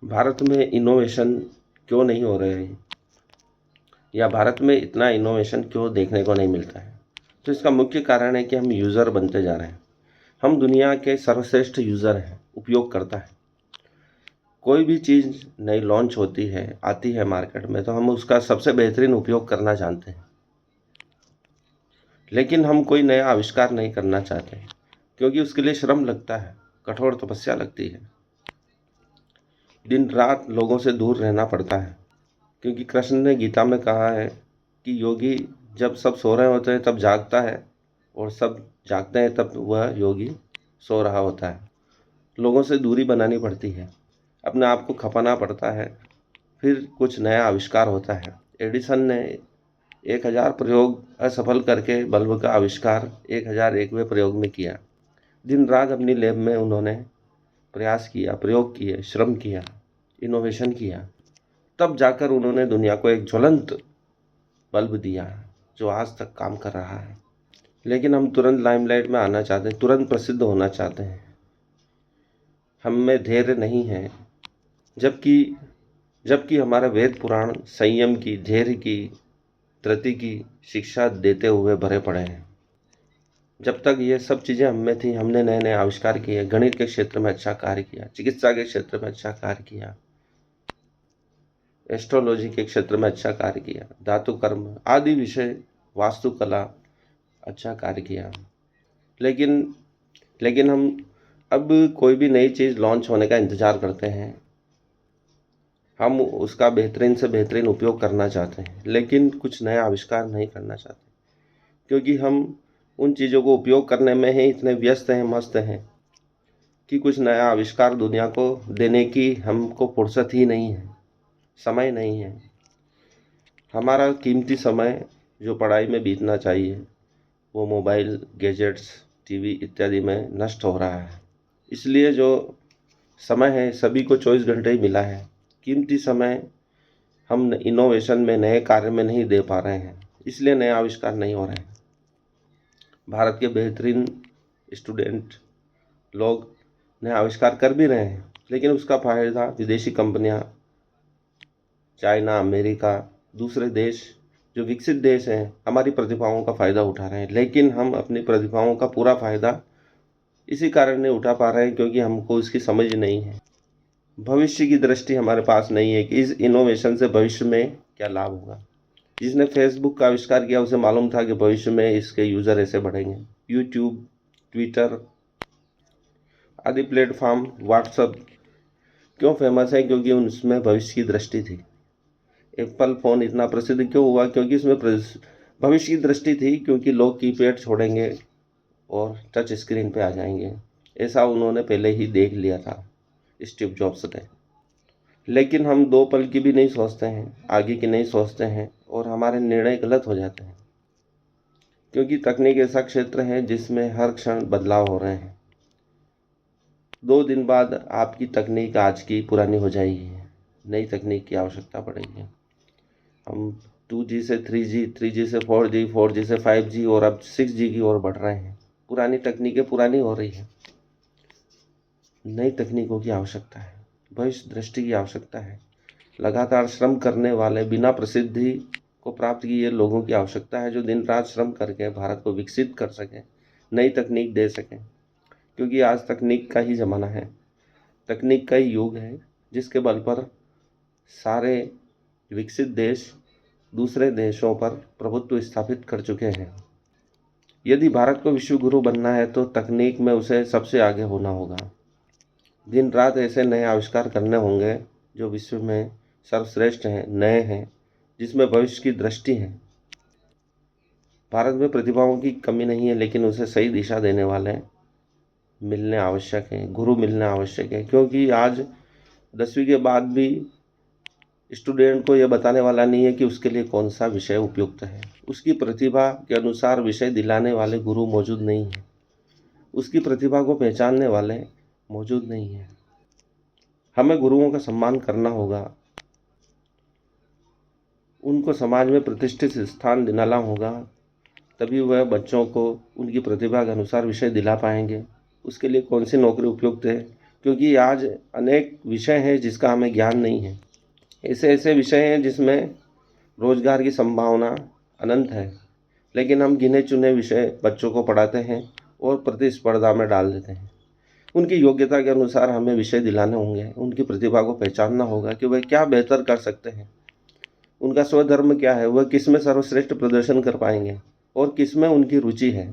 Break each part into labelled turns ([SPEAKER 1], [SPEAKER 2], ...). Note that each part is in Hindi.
[SPEAKER 1] भारत में इनोवेशन क्यों नहीं हो रहे हैं या भारत में इतना इनोवेशन क्यों देखने को नहीं मिलता है? तो इसका मुख्य कारण है कि हम यूज़र बनते जा रहे हैं। हम दुनिया के सर्वश्रेष्ठ यूज़र हैं, उपयोगकर्ता हैं। कोई भी चीज़ नई लॉन्च होती है, आती है मार्केट में, तो हम उसका सबसे बेहतरीन उपयोग करना जानते हैं। लेकिन हम कोई नया आविष्कार नहीं करना चाहते हैं, क्योंकि उसके लिए श्रम लगता है, कठोर तपस्या लगती है। दिन रात लोगों से दूर रहना पड़ता है, क्योंकि कृष्ण ने गीता में कहा है कि योगी जब सब सो रहे होते हैं तब जागता है, और सब जागते हैं तब वह योगी सो रहा होता है। लोगों से दूरी बनानी पड़ती है, अपने आप को खपाना पड़ता है, फिर कुछ नया आविष्कार होता है। एडिसन ने 1000 प्रयोग असफल करके बल्ब का आविष्कार 1001वें प्रयोग में किया। दिन रात अपनी लैब में उन्होंने प्रयास किया, प्रयोग किए, श्रम किया, इनोवेशन किया, तब जाकर उन्होंने दुनिया को एक ज्वलंत बल्ब दिया जो आज तक काम कर रहा है। लेकिन हम तुरंत लाइमलाइट में आना चाहते हैं, तुरंत प्रसिद्ध होना चाहते हैं। हम में धैर्य नहीं है, जबकि जबकि हमारा वेद पुराण संयम की, धैर्य की, धृति की शिक्षा देते हुए भरे पड़े हैं। जब तक ये सब चीज़ें हम में थी, हमने नए नए आविष्कार किए, गणित के क्षेत्र में अच्छा कार्य किया, चिकित्सा के क्षेत्र में अच्छा कार्य किया, एस्ट्रोलॉजी के क्षेत्र में अच्छा कार्य किया, धातु कर्म आदि विषय, वास्तुकला अच्छा कार्य किया। लेकिन लेकिन हम अब कोई भी नई चीज़ लॉन्च होने का इंतज़ार करते हैं। हम उसका बेहतरीन से बेहतरीन उपयोग करना चाहते हैं, लेकिन कुछ नया आविष्कार नहीं करना चाहते, क्योंकि हम उन चीज़ों को उपयोग करने में ही इतने व्यस्त हैं, मस्त हैं, कि कुछ नया आविष्कार दुनिया को देने की हमको फुर्सत ही नहीं है, समय नहीं है। हमारा कीमती समय जो पढ़ाई में बीतना चाहिए, वो मोबाइल, गैजेट्स, टीवी इत्यादि में नष्ट हो रहा है। इसलिए जो समय है, सभी को 24 घंटे ही मिला है। कीमती समय हम इनोवेशन में, नए कार्य में नहीं दे पा रहे हैं, इसलिए नए आविष्कार नहीं हो रहे हैं। भारत के बेहतरीन स्टूडेंट लोग नए आविष्कार कर भी रहे हैं, लेकिन उसका फ़ायदा विदेशी कंपनियां, चाइना, अमेरिका, दूसरे देश, जो विकसित देश हैं, हमारी प्रतिभाओं का फ़ायदा उठा रहे हैं। लेकिन हम अपनी प्रतिभाओं का पूरा फ़ायदा इसी कारण नहीं उठा पा रहे हैं, क्योंकि हमको इसकी समझ नहीं है। भविष्य की दृष्टि हमारे पास नहीं है कि इस इनोवेशन से भविष्य में क्या लाभ होगा। जिसने फेसबुक का आविष्कार किया उसे मालूम था कि भविष्य में इसके यूज़र ऐसे बढ़ेंगे। यूट्यूब, ट्विटर आदि प्लेटफॉर्म, व्हाट्सएप क्यों फेमस है? क्योंकि उसमें भविष्य की दृष्टि थी। एप्पल फ़ोन इतना प्रसिद्ध क्यों हुआ? क्योंकि इसमें भविष्य की दृष्टि थी, क्योंकि लोग कीपैड छोड़ेंगे और टच स्क्रीन पे आ जाएंगे। ऐसा उन्होंने पहले ही देख लिया था, स्टीव जॉब्स ने। लेकिन हम 2 पल की भी नहीं सोचते हैं, आगे की नहीं सोचते हैं, और हमारे निर्णय गलत हो जाते हैं, क्योंकि तकनीक ऐसा क्षेत्र है जिसमें हर क्षण बदलाव हो रहे हैं। 2 दिन बाद आपकी तकनीक आज की पुरानी हो जाएगी, नई तकनीक की आवश्यकता पड़ेगी। हम 2G से 3G, 3G से 4G, 4G से 5G और अब 6G की ओर बढ़ रहे हैं। पुरानी तकनीकें पुरानी हो रही हैं, नई तकनीकों की आवश्यकता है, भविष्य दृष्टि की आवश्यकता है। लगातार श्रम करने वाले, बिना प्रसिद्धि को प्राप्त किए लोगों की आवश्यकता है, जो दिन रात श्रम करके भारत को विकसित कर सकें, नई तकनीक दे सकें। क्योंकि आज तकनीक का ही ज़माना है, तकनीक का ही युग है, जिसके बल पर सारे विकसित देश दूसरे देशों पर प्रभुत्व स्थापित कर चुके हैं। यदि भारत को विश्व गुरु बनना है तो तकनीक में उसे सबसे आगे होना होगा। दिन रात ऐसे नए आविष्कार करने होंगे जो विश्व में सर्वश्रेष्ठ हैं, नए हैं, जिसमें भविष्य की दृष्टि है। भारत में प्रतिभाओं की कमी नहीं है, लेकिन उसे सही दिशा देने वाले मिलने आवश्यक हैं, गुरु मिलने आवश्यक है। क्योंकि आज 10वीं के बाद भी स्टूडेंट को यह बताने वाला नहीं है कि उसके लिए कौन सा विषय उपयुक्त है। उसकी प्रतिभा के अनुसार विषय दिलाने वाले गुरु मौजूद नहीं हैं, उसकी प्रतिभा को पहचानने वाले मौजूद नहीं हैं। हमें गुरुओं का सम्मान करना होगा, उनको समाज में प्रतिष्ठित स्थान दिलाना होगा, तभी वह बच्चों को उनकी प्रतिभा के अनुसार विषय दिला पाएंगे। उसके लिए कौन सी नौकरी उपयुक्त है? क्योंकि आज अनेक विषय हैं जिसका हमें ज्ञान नहीं है। ऐसे ऐसे विषय हैं जिसमें रोजगार की संभावना अनंत है, लेकिन हम गिने चुने विषय बच्चों को पढ़ाते हैं और प्रतिस्पर्धा में डाल देते हैं। उनकी योग्यता के अनुसार हमें विषय दिलाने होंगे, उनकी प्रतिभा को पहचानना होगा कि वह क्या बेहतर कर सकते हैं, उनका स्वधर्म क्या है, वह किस में सर्वश्रेष्ठ प्रदर्शन कर पाएंगे और किस में उनकी रुचि है।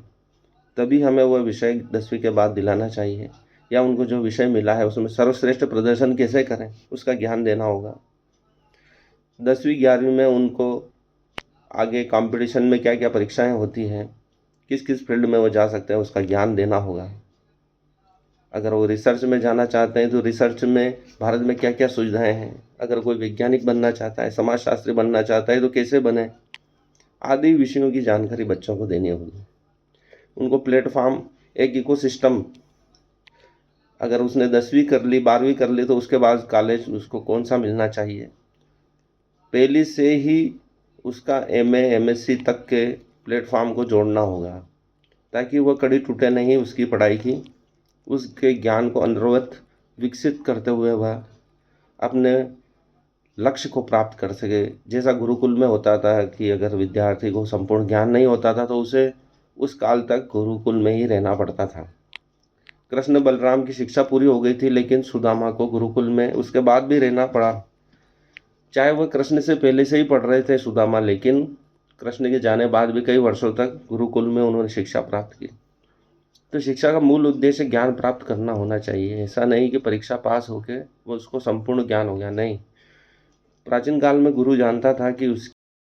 [SPEAKER 1] तभी हमें वह विषय 10वीं के बाद दिलाना चाहिए, या उनको जो विषय मिला है उसमें सर्वश्रेष्ठ प्रदर्शन कैसे करें उसका ज्ञान देना होगा। 10वीं 11वीं में उनको आगे कंपटीशन में क्या क्या परीक्षाएं होती हैं, किस किस फील्ड में वो जा सकते हैं उसका ज्ञान देना होगा। अगर वो रिसर्च में जाना चाहते हैं तो रिसर्च में भारत में क्या क्या सुविधाएं हैं, अगर कोई वैज्ञानिक बनना चाहता है, समाजशास्त्री बनना चाहता है तो कैसे बने, आदि विषयों की जानकारी बच्चों को देनी होगी। उनको प्लेटफॉर्म, एक इकोसिस्टम, अगर उसने 10वीं कर ली, 12वीं कर ली तो उसके बाद कॉलेज उसको कौन सा मिलना चाहिए, पहले से ही उसका MA MSc तक के प्लेटफॉर्म को जोड़ना होगा, ताकि वह कड़ी टूटे नहीं उसकी पढ़ाई की, उसके ज्ञान को अनवरत विकसित करते हुए वह अपने लक्ष्य को प्राप्त कर सके। जैसा गुरुकुल में होता था कि अगर विद्यार्थी को संपूर्ण ज्ञान नहीं होता था तो उसे उस काल तक गुरुकुल में ही रहना पड़ता था। कृष्ण बलराम की शिक्षा पूरी हो गई थी, लेकिन सुदामा को गुरुकुल में उसके बाद भी रहना पड़ा। चाहे वह कृष्ण से पहले से ही पढ़ रहे थे सुदामा, लेकिन कृष्ण के जाने बाद भी कई वर्षों तक गुरुकुल में उन्होंने शिक्षा प्राप्त की। तो शिक्षा का मूल उद्देश्य ज्ञान प्राप्त करना होना चाहिए। ऐसा नहीं कि परीक्षा पास होके वो उसको संपूर्ण ज्ञान हो गया, नहीं। प्राचीन काल में गुरु जानता था कि